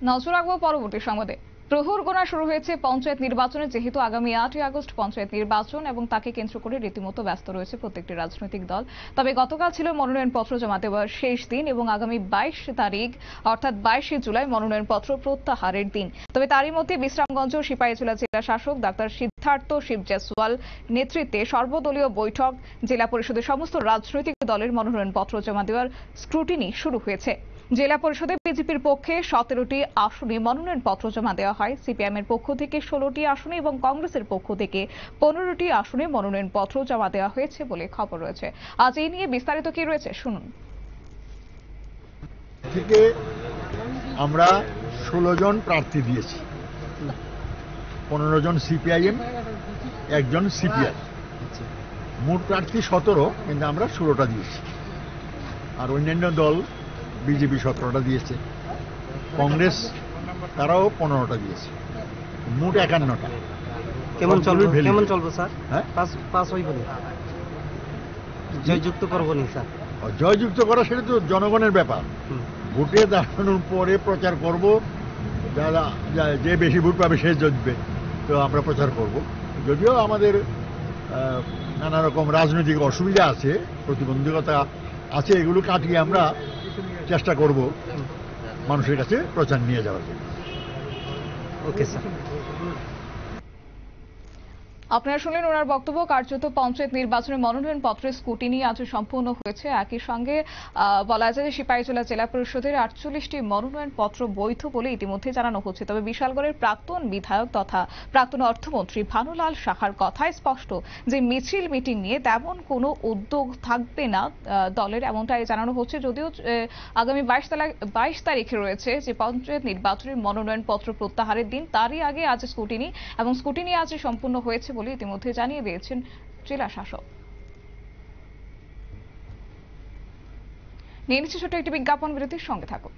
নজর রাখবো পরবর্তী সংবাদে। প্রহর গোনা শুরু হয়েছে পঞ্চায়েত নির্বাচনে, যেহেতু আগামী 8ই আগস্ট পঞ্চায়েত নির্বাচন এবং তাকে কেন্দ্র করে রীতিমতো ব্যস্ত রয়েছে প্রত্যেকটি রাজনৈতিক দল। তবে গতকাল ছিল মনোনয়নপত্র জমা দেওয়ার শেষ দিন এবং আগামী 22 তারিখ অর্থাৎ 22শে জুলাই মনোনয়নপত্র প্রত্যাহারের দিন। তবে তারই মধ্যে বিশ্রামগঞ্জ সিপাহীজলা জেলা শাসক ডাক্তার সিদ্ধার্থ শিব জয়সওয়াল নেতৃত্বে সর্বদলীয় বৈঠক, জেলা পরিষদের সমস্ত রাজনৈতিক দলের মনোনয়নপত্র জমা দেওয়ার স্ক্রুটিনি শুরু হয়েছে। জেলা পরিষদে বিজেপির পক্ষে 17টি আসনে মনোনয়নপত্র জমা দেওয়া হয়। সিপিএম এর পক্ষ থেকে 16টি আসনে এবং কংগ্রেসের পক্ষ থেকে 15টি আসনে মনোনয়নপত্র জমা দেওয়া হয়েছে বলে খবর রয়েছে। আজ এই নিয়ে বিস্তারিত কি রয়েছে শুনুন। থেকে আমরা 16 জন প্রার্থী দিয়েছি, 15 জন সিপিআইএম, একজন সিপিআই, মোট প্রার্থী 17, কিন্তু আমরা 16টা দিয়েছি। আর অন্যান্য দল বিজেপি 17টা দিয়েছে, কংগ্রেস তারাও 15টা দিয়েছে, মোট 51টা। কেমন চলবে স্যার? হ্যাঁ, পাস হইব না, জয়যুক্ত করবো না স্যার? জয়যুক্ত করা সেটা তো জনগণের ব্যাপার। ভোটে দাঁড়ানোর পরে প্রচার করব, যারা যে বেশি ভোট পাবে সে জিতবে, তো আমরা প্রচার করব। যদিও আমাদের নানা রকম রাজনৈতিক অসুবিধা আছে, প্রতিবন্ধকতা আছে, এগুলো কাটিয়ে আমরা চেষ্টা করব মানুষের কাছে প্রচার নিয়ে যাওয়ার জন্য। Okay sir. আপনারা শুনলেন ওনার বক্তব্য। কার্যত পঞ্চায়েত নির্বাচনের মনোনয়নপত্রের স্ক্রুটিনি আজ সম্পূর্ণ হয়েছে। একই সঙ্গে বলা যায় যে সিপাহীজলা জেলা পরিষদের 48টি মনোনয়নপত্র বৈধ বলে ইতিমধ্যে জানানো হচ্ছে। তবে বিশালগড়ের প্রাক্তন বিধায়ক তথা প্রাক্তন অর্থমন্ত্রী ভানুলাল সাহার কথায় স্পষ্ট যে মিছিল মিটিং নিয়ে তেমন কোনো উদ্যোগ থাকবে না দলের, এমনটাই জানানো হচ্ছে। যদিও আগামী 22 তারিখে রয়েছে যে পঞ্চায়েত নির্বাচনের মনোনয়নপত্র প্রত্যাহারের দিন, তারই আগে আজ স্ক্রুটিনি, এবং স্ক্রুটিনি আজ সম্পূর্ণ হয়েছে বলে ইতিমধ্যে জানিয়ে দিয়েছেন জেলা শাসক। নিয়ে নিচ্ছে ছোট্ট একটি বিজ্ঞাপন বিরতির সঙ্গে থাকুন।